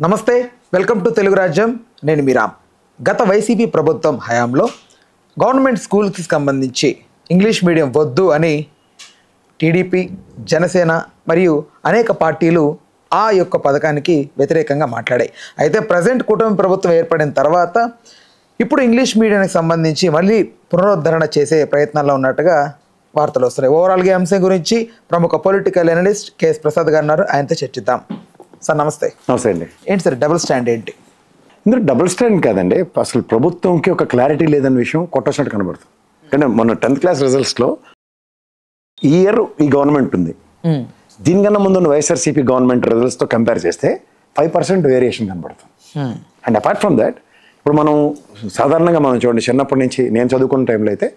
నమస్తే, welcome to Telugu రాజ్యం. నేను మీ రామ్. గత వైసీపీ ప్రభుత్వం హయాంలో గవర్నమెంట్ స్కూల్కి సంబంధించి ఇంగ్లీష్ మీడియం వద్దు అని టీడీపీ, జనసేన మరియు అనేక పార్టీలు ఆ యొక్క పథకానికి వ్యతిరేకంగా మాట్లాడాయి. అయితే ప్రజెంట్ కూటమి ప్రభుత్వం ఏర్పడిన తర్వాత ఇప్పుడు ఇంగ్లీష్ మీడియానికి సంబంధించి మళ్ళీ పునరుద్ధరణ చేసే ప్రయత్నాల్లో ఉన్నట్టుగా వార్తలు వస్తున్నాయి. ఓవరాల్గా అంశం గురించి ప్రముఖ పొలిటికల్ అనలిస్ట్ కేఎస్ ప్రసాద్ గారు ఉన్నారు. ఆయనతో చర్చిద్దాం. సార్ నమస్తే. నమస్తే అండి. ఏంటి సార్ డబుల్ స్టాండ్ ఏంటి? ఇందులో డబుల్ స్టాండ్ కాదండి, అసలు ప్రభుత్వంకి ఒక క్లారిటీ లేదన్న విషయం కొట్టొచ్చినట్టు కనబడుతుంది. కానీ మొన్న 10th క్లాస్ రిజల్ట్స్లో ఈ ఇయర్ ఈ గవర్నమెంట్ ఉంది, దీనికన్నా ముందున్న వైఎస్ఆర్సీపీ గవర్నమెంట్ రిజల్ట్స్తో కంపేర్ చేస్తే 5% వేరియేషన్ కనబడుతుంది. అండ్ అపార్ట్ ఫ్రమ్ దాట్ ఇప్పుడు మనం సాధారణంగా మనం చూడండి, చిన్నప్పటి నుంచి నేను చదువుకున్న టైంలో అయితే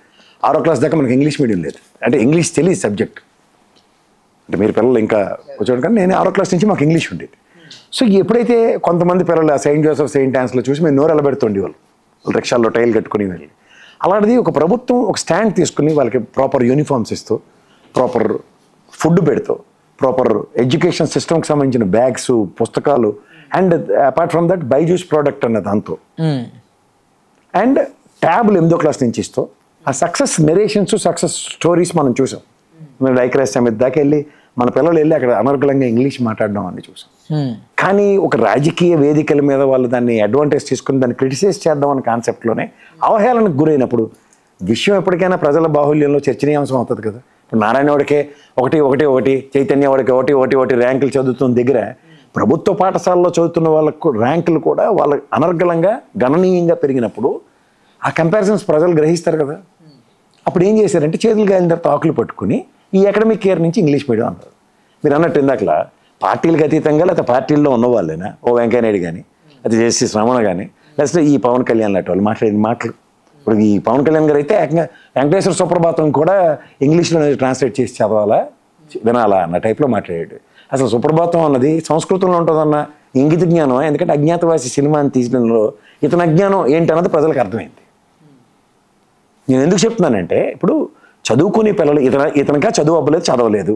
6వ క్లాస్ దాకా మనకి ఇంగ్లీష్ మీడియం లేదు. అంటే ఇంగ్లీష్ తెలియదు సబ్జెక్ట్. అంటే మీరు పిల్లలు ఇంకా కూర్చోండి, కానీ నేను 6వ క్లాస్ నుంచి మాకు ఇంగ్లీష్ ఉండేది. సో ఎప్పుడైతే కొంతమంది పిల్లలు సెయింట్ జోసెఫ్, సెయింట్ ఆన్స్లో చూసి మేము నోరు ఎలబెడుతుండే వాళ్ళు రిక్షాల్లో టైల్ కట్టుకుని వెళ్ళి, అలాంటిది ఒక ప్రభుత్వం ఒక స్టాండ్ తీసుకుని వాళ్ళకి ప్రాపర్ యూనిఫామ్స్ ఇస్తూ, ప్రాపర్ ఫుడ్ పెడుతూ, ప్రాపర్ ఎడ్యుకేషన్ సిస్టమ్కి సంబంధించిన బ్యాగ్స్, పుస్తకాలు, and apart from that Byju's product అన్న దాంతో అండ్ ట్యాబ్లు 8వ క్లాస్ నుంచి ఇస్తూ ఆ సక్సెస్ నెరేషన్స్, సక్సెస్ స్టోరీస్ మనం చూసాం. మేము ఐక్యరాజ్య సమితి దాకా వెళ్ళి మన పిల్లలు వెళ్ళి అక్కడ అనర్గళంగా ఇంగ్లీష్ మాట్లాడడం అని చూసాం. కానీ ఒక రాజకీయ వేదికల మీద వాళ్ళు దాన్ని అడ్వాంటేజ్ తీసుకుని దాన్ని క్రిటిసైజ్ చేద్దాం అనే కాన్సెప్ట్లోనే అవహేళనకు గురైనప్పుడు విషయం ఎప్పటికైనా ప్రజల బాహుల్యంలో చర్చనీయాంశం అవుతుంది కదా. ఇప్పుడు నారాయణవాడికే ఒకటి, చైతన్యవాడికి ఒకటి ర్యాంకులు చదువుతున్న దగ్గర ప్రభుత్వ పాఠశాలలో చదువుతున్న వాళ్ళకు ర్యాంకులు కూడా వాళ్ళ అనర్గళంగా గణనీయంగా పెరిగినప్పుడు ఆ కంపారిజన్స్ ప్రజలు గ్రహిస్తారు కదా. అప్పుడు ఏం చేశారంటే చేతులు గాలిన తర్వాత ఆకులు పట్టుకుని ఈ అకాడమిక్ ఇయర్ నుంచి ఇంగ్లీష్ మీడియం అన్నారు. మీరు అన్నట్టు ఇందాకలా పార్టీలకు అతీతంగా లేకపోతే పార్టీల్లో ఉన్న వాళ్ళైనా, ఓ వెంకయ్యనాయుడు కానీ, లేకపోతే జస్టిస్ రమణ కానీ, లేకపోతే ఈ పవన్ కళ్యాణ్ లాంటి వాళ్ళు మాట్లాడిన మాటలు. ఇప్పుడు ఈ పవన్ కళ్యాణ్ గారు అయితే ఏకంగా వెంకటేశ్వర సుప్రభాతం కూడా ఇంగ్లీష్లో ట్రాన్స్లేట్ చేసి చదవాలా, వినాలా అన్న టైప్లో మాట్లాడాడు. అసలు సుప్రభాతం అన్నది సంస్కృతంలో ఉంటుందన్న ఇంగిత జ్ఞానం. ఎందుకంటే అజ్ఞాతవాసి సినిమాని తీసడంలో ఇతని అజ్ఞానం ఏంటన్నది ప్రజలకు అర్థమైంది. నేను ఎందుకు చెప్తున్నానంటే ఇప్పుడు చదువుకునే పిల్లలు ఇతనికా చదువు అవ్వలేదు, చదవలేదు,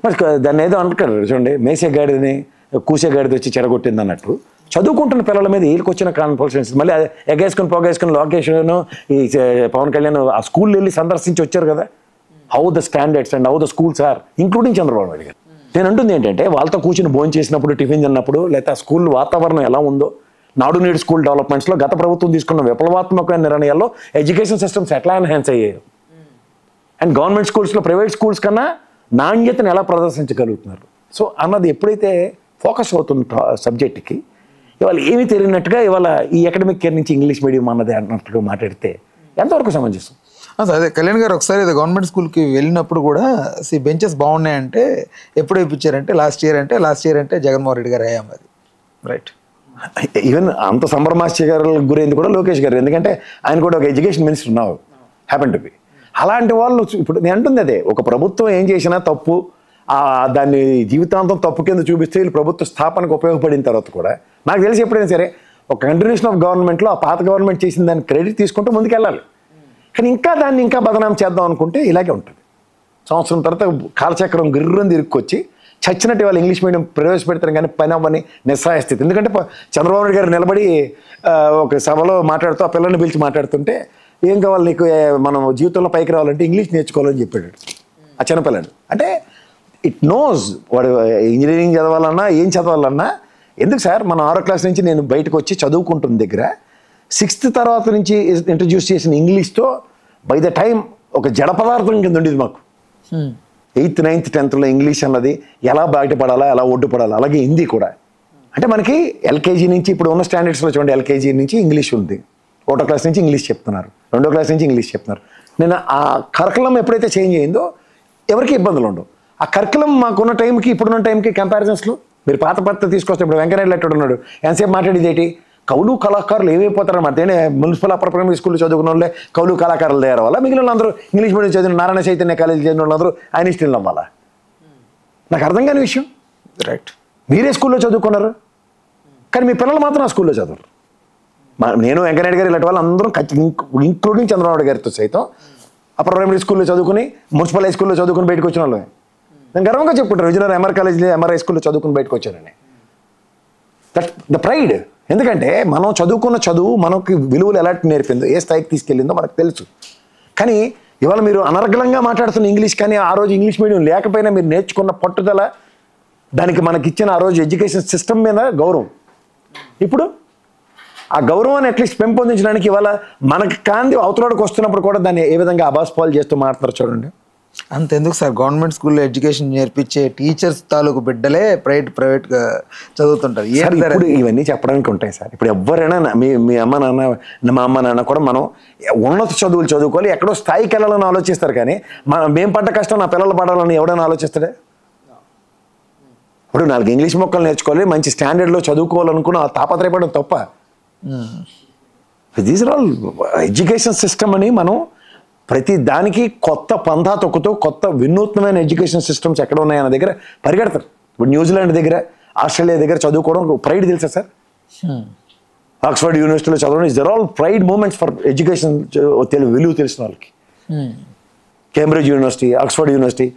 మరి దాన్ని ఏదో అంటారు చూడండి, మేసేగాడిని కూసేగాడిది వచ్చి చెడగొట్టింది అన్నట్టు చదువుకుంటున్న పిల్లల మీద వీళ్ళకి వచ్చిన కాన్ఫరెన్స్ మళ్ళీ పొగేసుకుని లోకేషన్ ఈ పవన్ కళ్యాణ్ ఆ స్కూల్లో వెళ్ళి సందర్శించి వచ్చారు కదా. How the standards and how the schools are including Chandrababu Naidu garu. నేను అంటుంది ఏంటంటే వాళ్ళతో కూర్చుని భోజనం చేసినప్పుడు, టిఫిన్ తిన్నప్పుడు, లేకపోతే ఆ స్కూల్ వాతావరణం ఎలా ఉందో, నాడు నేడు స్కూల్ డెవలప్మెంట్స్లో గత ప్రభుత్వం తీసుకున్న విప్లవాత్మకమైన నిర్ణయాల్లో ఎడ్యుకేషన్ సిస్టమ్స్ ఎట్లా ఎన్హాన్స్ అయ్యాయి, అండ్ గవర్నమెంట్ స్కూల్స్లో ప్రైవేట్ స్కూల్స్ కన్నా నాణ్యతను ఎలా ప్రదర్శించగలుగుతున్నారు. సో అన్నది ఎప్పుడైతే ఫోకస్ అవుతుంది సబ్జెక్ట్కి, ఇవాళ ఏమీ తెలియనట్టుగా ఇవాళ ఈ అకాడమిక్ ఇయర్ నుంచి ఇంగ్లీష్ మీడియం అన్నది అన్నట్టుగా మాట్లాడితే ఎంతవరకు సమంజసం? అదే కళ్యాణ్ గారు ఒకసారి గవర్నమెంట్ స్కూల్కి వెళ్ళినప్పుడు కూడా బెంచెస్ బాగున్నాయంటే ఎప్పుడు ఇప్పించారంటే లాస్ట్ ఇయర్ అంటే జగన్మోహన్ రెడ్డి గారు అయ్యాం అది రైట్. ఈవెన్ అంత సంభ్రమాశ్చర్యాలకు గురైంది కూడా లోకేష్ గారు, ఎందుకంటే ఆయన కూడా ఒక ఎడ్యుకేషన్ మినిస్టర్ ఉన్నావు హ్యాపెన్ టు బి. అలాంటి వాళ్ళు ఇప్పుడు నేను అంటుంది అదే, ఒక ప్రభుత్వం ఏం చేసినా తప్పు దాన్ని జీవితాంతం తప్పు కింద చూపిస్తే వీళ్ళు ప్రభుత్వ స్థాపనకు ఉపయోగపడిన తర్వాత కూడా నాకు తెలిసి ఎప్పుడైనా సరే ఒక కంటిన్యూషన్ ఆఫ్ గవర్నమెంట్లో ఆ పాత గవర్నమెంట్ చేసిన దాన్ని క్రెడిట్ తీసుకుంటూ ముందుకెళ్ళాలి. కానీ దాన్ని ఇంకా బదనాం చేద్దాం అనుకుంటే ఇలాగే ఉంటుంది. సంవత్సరం తర్వాత కాలచక్రం గిర్రని తిరుక్కొచ్చి చచ్చినట్టు వాళ్ళు ఇంగ్లీష్ మీడియం ప్రవేశపెడతారు కానీ పని అవ్వని నిస్సహాయ స్థితి. ఎందుకంటే చంద్రబాబు నాయుడు గారు నిలబడి ఒక సభలో మాట్లాడుతూ ఆ పిల్లల్ని పిలిచి మాట్లాడుతుంటే ఏం కావాలి నీకు, మనం జీవితంలో పైకి రావాలంటే ఇంగ్లీష్ నేర్చుకోవాలని చెప్పాడు ఆ చిన్నపిల్లడు. అంటే ఇట్ నోస్ వాడు ఇంజనీరింగ్ చదవాలన్నా ఏం చదవాలన్నా. ఎందుకు సార్ మనం 6వ క్లాస్ నుంచి నేను బయటకు వచ్చి చదువుకుంటున్న దగ్గర 6th తర్వాత నుంచి ఇంట్రడ్యూస్ చేసిన ఇంగ్లీష్తో బై ద టైం ఒక జడ పదార్థం కింద ఉండేది మాకు. 8th, 9th, 10thలో ఇంగ్లీష్ అన్నది ఎలా బయటపడాలా, ఎలా ఒడ్డుపడాలా. అలాగే హిందీ కూడా. అంటే మనకి ఎల్కేజీ నుంచి ఇప్పుడు ఉన్న స్టాండర్డ్స్లో చూడండి, ఎల్కేజీ నుంచి ఇంగ్లీష్ ఉంది, 1వ క్లాస్ నుంచి ఇంగ్లీష్ చెప్తున్నారు, 2వ క్లాస్ నుంచి ఇంగ్లీష్ చెప్తున్నారు. నేను ఆ కరికులం ఎప్పుడైతే చేంజ్ అయిందో ఎవరికి ఇబ్బందులు ఉండవు. ఆ కరికులం మాకున్న టైంకి ఇప్పుడున్న టైంకి కంపారిజన్స్లో మీరు పాత పద్ధతి తీసుకొస్తే ఇప్పుడు వెంకయ్యనాయుడు ఎక్కడ ఉన్నాడు, ఎంతసేపు మాట్లాడేది ఏంటి, కౌలు కళాకారులు ఏమైపోతారన్నమాట. నేను మున్సిపల్ అప్పర్ ప్రైమరీ స్కూల్లో చదువుకున్న వాళ్ళే కౌలు కళాకారులు తయారు వల్ల మిగిలిన వాళ్ళందరూ ఇంగ్లీష్ మీడియం చదివిన నారాయణ చైతన్య కాలేజీ చదివిన వాళ్ళందరూ ఆయన ఇష్టం అవ్వాలా. నాకు అర్థం కాని విషయం. రైట్, మీరే స్కూల్లో చదువుకున్నారు కానీ మీ పిల్లలు మాత్రం ఆ స్కూల్లో చదవరు. నేను వెంకయ్యనాయుడు గారు ఇలాంటి వాళ్ళు అందరం ఇంక్లూడింగ్ చంద్రబాబు గారితో సైతం అప్పర్ ప్రైమరీ స్కూల్లో చదువుకుని మున్సిపల్ హై స్కూల్లో చదువుకుని బయటకు వచ్చిన వాళ్ళమే. నేను గర్వంగా చెప్పుకుంటాను, విజయనగరం ఎంఆర్ కాలేజీలో ఎంఆర్ హై స్కూల్లో చదువుకుని బయటకు వచ్చానని. That the pride. ఎందుకంటే మనం చదువుకున్న చదువు మనకి విలువలు ఎలాంటి నేర్పిందో, ఏ స్థాయికి తీసుకెళ్ళిందో మనకు తెలుసు. కానీ ఇవాళ మీరు అనర్గళంగా మాట్లాడుతున్న ఇంగ్లీష్, కానీ ఆ రోజు ఇంగ్లీష్ మీడియం లేకపోయినా మీరు నేర్చుకున్న పట్టుదల, దానికి మనకిచ్చిన ఆ రోజు ఎడ్యుకేషన్ సిస్టమ్ మీద గౌరవం. ఇప్పుడు ఆ గౌరవాన్ని అట్లీస్ట్ పెంపొందించడానికి ఇవాళ మనకి కాంతి అవతలకి వస్తున్నప్పుడు కూడా దాన్ని ఏ విధంగా అబాస్పాలు చేస్తూ మాట్లాడతారు చూడండి. అంతెందుకు సార్, గవర్నమెంట్ స్కూల్లో ఎడ్యుకేషన్ నేర్పించే టీచర్స్ తాలూకు బిడ్డలే ప్రైవేట్గా చదువుతుంటారు. ఇప్పుడు ఇవన్నీ చెప్పడానికి ఉంటాయి సార్. ఇప్పుడు ఎవరైనా మీ అమ్మ నాన్న, మా అమ్మ నాన్న కూడా మనం ఉన్నత చదువులు చదువుకోవాలి, ఎక్కడో స్థాయికి వెళ్ళాలని ఆలోచిస్తారు. కానీ మేము పడ్డ కష్టం నా పిల్లలు పడాలని ఎవడైనా ఆలోచిస్తాడే? ఇప్పుడు 4 ఇంగ్లీష్ మొక్కలు నేర్చుకోవాలి, మంచి స్టాండర్డ్లో చదువుకోవాలనుకున్న తాపత్రయపడడం తప్ప. These are all education system అని మనం ప్రతి దానికి కొత్త పంథా తొక్కుతూ కొత్త వినూత్నమైన ఎడ్యుకేషన్ సిస్టమ్స్ ఎక్కడ ఉన్నాయన్న దగ్గర పరిగెడతారు. ఇప్పుడు న్యూజిలాండ్ దగ్గర, ఆస్ట్రేలియా దగ్గర చదువుకోవడం ప్రైడ్ తెలుసా సార్? ఆక్స్ఫర్డ్ యూనివర్సిటీలో చదవడం is there all pride moments for education. విలువ తెలిసిన వాళ్ళకి Cambridge university, Oxford university,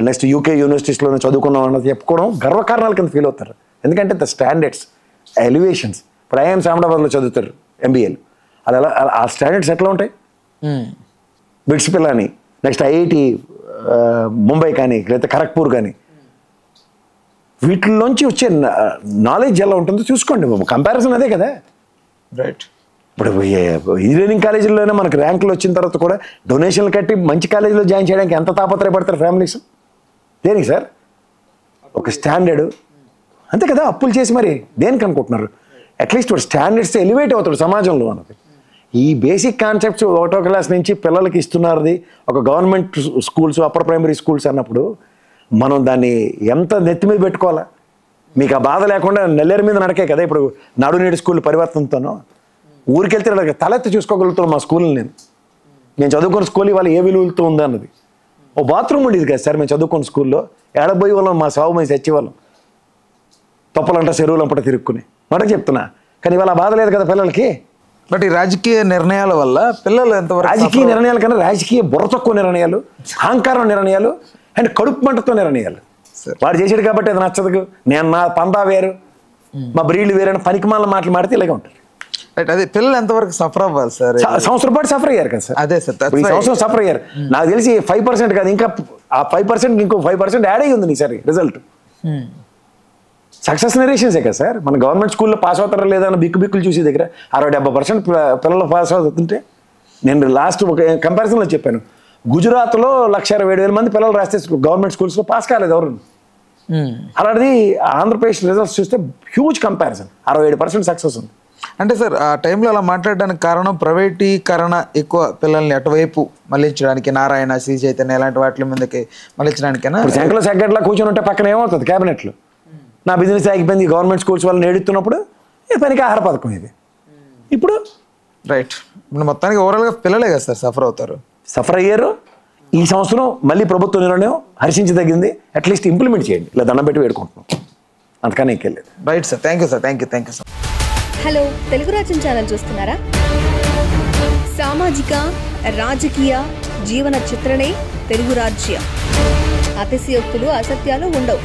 next UK యూనివర్సిటీస్లో చదువుకున్నాం అన్నది చెప్పుకోవడం గర్వకారణాల కింద ఫీల్ అవుతారు. ఎందుకంటే ద స్టాండర్డ్స్, ఎలివేషన్స్. ఇప్పుడు ఐఎం అహ్మదాబాద్లో చదువుతారు ఎంబీఏలు, అది ఎలా ఆ స్టాండర్డ్స్ ఎట్లా ఉంటాయి? బిట్స్ పిల్లని, నెక్స్ట్ ఐఐటి ముంబై కానీ, లేదా ఖరగ్పూర్ కానీ, వీటిల్లోంచి వచ్చే నాలెడ్జ్ ఎలా ఉంటుందో చూసుకోండి. కంపారిజన్ అదే కదా. రైట్. ఇప్పుడు ఇంజనీరింగ్ కాలేజీలోనే మనకు ర్యాంకులు వచ్చిన తర్వాత కూడా డొనేషన్లు కట్టి మంచి కాలేజీలో జాయిన్ చేయడానికి ఎంత తాపత్రయపడతారు ఫ్యామిలీస్? దేనికి సార్? ఒక స్టాండర్డ్ అంతే కదా. అప్పులు చేసి మరి దేనికి అనుకుంటున్నారు? అట్లీస్ట్ వాడు స్టాండర్డ్స్ ఎలివేట్ అవుతాడు సమాజంలో అన్నది. ఈ బేసిక్ కాన్సెప్ట్స్ 1వ క్లాస్ నుంచి పిల్లలకి ఇస్తున్నది ఒక government schools, upper primary schools అన్నప్పుడు మనం దాన్ని ఎంత నెత్తి మీద పెట్టుకోవాలా? మీకు ఆ బాధ లేకుండా నెల్లేరు మీద నడకే కదా ఇప్పుడు నాడు నేడు స్కూల్ పరివర్తనతోనో. ఊరికెళ్తే తలెత్తి చూసుకోగలుగుతాను మా స్కూల్ని. నేను చదువుకున్న స్కూల్ ఇవాళ ఏ విలువలతో ఉంది అన్నది. ఓ బాత్రూమ్ ఉండేది కదా సార్ మేము చదువుకున్న స్కూల్లో. ఏడబోయి వాళ్ళం, మా సాగు మేము చచ్చేవాళ్ళం, తొప్పలంట చెరువులంపట తిరుక్కుని. మాట చెప్తున్నా. కానీ ఇవాళ బాధ లేదు కదా పిల్లలకి. బట్ ఈ రాజకీయ నిర్ణయాల వల్ల పిల్లలు ఎంతవరకు, రాజకీయ నిర్ణయాల కన్నా రాజకీయ బుర్ర తక్కువ నిర్ణయాలు, అహంకారం నిర్ణయాలు, అండ్ కడుపు మంటతో నిర్ణయాలు. వాడు చేసాడు కాబట్టి అది నచ్చదు, నేను నా పందా వేరు, మా బ్రీడ్లు వేరు అని పనికిమాల మాటలు మాడితే ఇలాగే ఉంటారు. అదే పిల్లలు ఎంతవరకు సఫర్ అవ్వాలి సార్? సంవత్సరం పాటు సఫర్ అయ్యారు కదా సార్. అదే సార్, ఈ సంవత్సరం సఫర్ అయ్యారు. నాకు తెలిసి 5% కాదు, ఇంకా ఆ 5% ఇంకో 5% యాడ్ అయ్యి ఉంది ఈసారి రిజల్ట్. సక్సెస్ నరేషన్సే కదా సార్. మన గవర్నమెంట్ స్కూల్లో పాస్ అవుతారా లేదా అని బిక్కులు చూసే దగ్గర 60-70% పిల్లలు పాస్ అవుతుంటే, నేను లాస్ట్ ఒక కంపారిజన్లో చెప్పాను, గుజరాత్లో 1,60,000 మంది పిల్లలు రాస్తే గవర్నమెంట్ స్కూల్స్లో పాస్ కాలేదు ఎవరు. అలాంటిది ఆంధ్రప్రదేశ్ రిజల్ట్స్ చూస్తే హ్యూజ్ కంపారిజన్, 67% సక్సెస్ ఉంది. అంటే సార్ ఆ టైంలో అలా మాట్లాడడానికి కారణం ప్రైవేటీకరణ ఎక్కువ పిల్లల్ని అటువైపు మళ్ళించడానికి, నారాయణ, శ్రీ చైతన్య ఇలాంటి వాటి మీదకి మళ్ళించడానికైనా. శంకర్లో సెగ్గట్లో కూర్చొని ఉంటే పక్కన ఏమవుతుంది క్యాబినెట్లో, నా బిజినెస్ ఆగిపోయింది, గవర్నమెంట్ స్కూల్స్ వాళ్ళు నేడుతున్నప్పుడు పనికి ఆహార పథకం ఇది. ఇప్పుడు రైట్, ఇప్పుడు మొత్తానికి ఓవరాల్గా పిల్లలే కదా సార్ సఫర్ అవుతారు, సఫర్ అయ్యారు. ఈ సంవత్సరం మళ్ళీ ప్రభుత్వ నిర్ణయం హర్షించదగింది, అట్లీస్ట్ ఇంప్లిమెంట్ చేయండి, ఇలా దండం పెట్టి వేడుకుంటున్నాం, అంతకన్నా ఇంకెళ్ళలేదు. Right sir, thank you sir, thank you sir. Hello, Telugu Rajyam channel చూస్తున్నారా? సామాజిక రాజకీయ జీవన చిత్రణే తెలుగు రాజ్యం. అతిశయోక్తులు అసత్యాలు ఉండవు.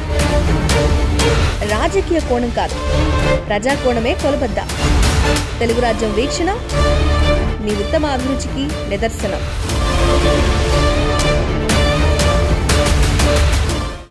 రాజకీయ కోణం కాదు, ప్రజా కోణమే కొలబద్ద. తెలుగు రాజ్యం వీక్షణ మీ ఉత్తమ అభిరుచికి నిదర్శనం.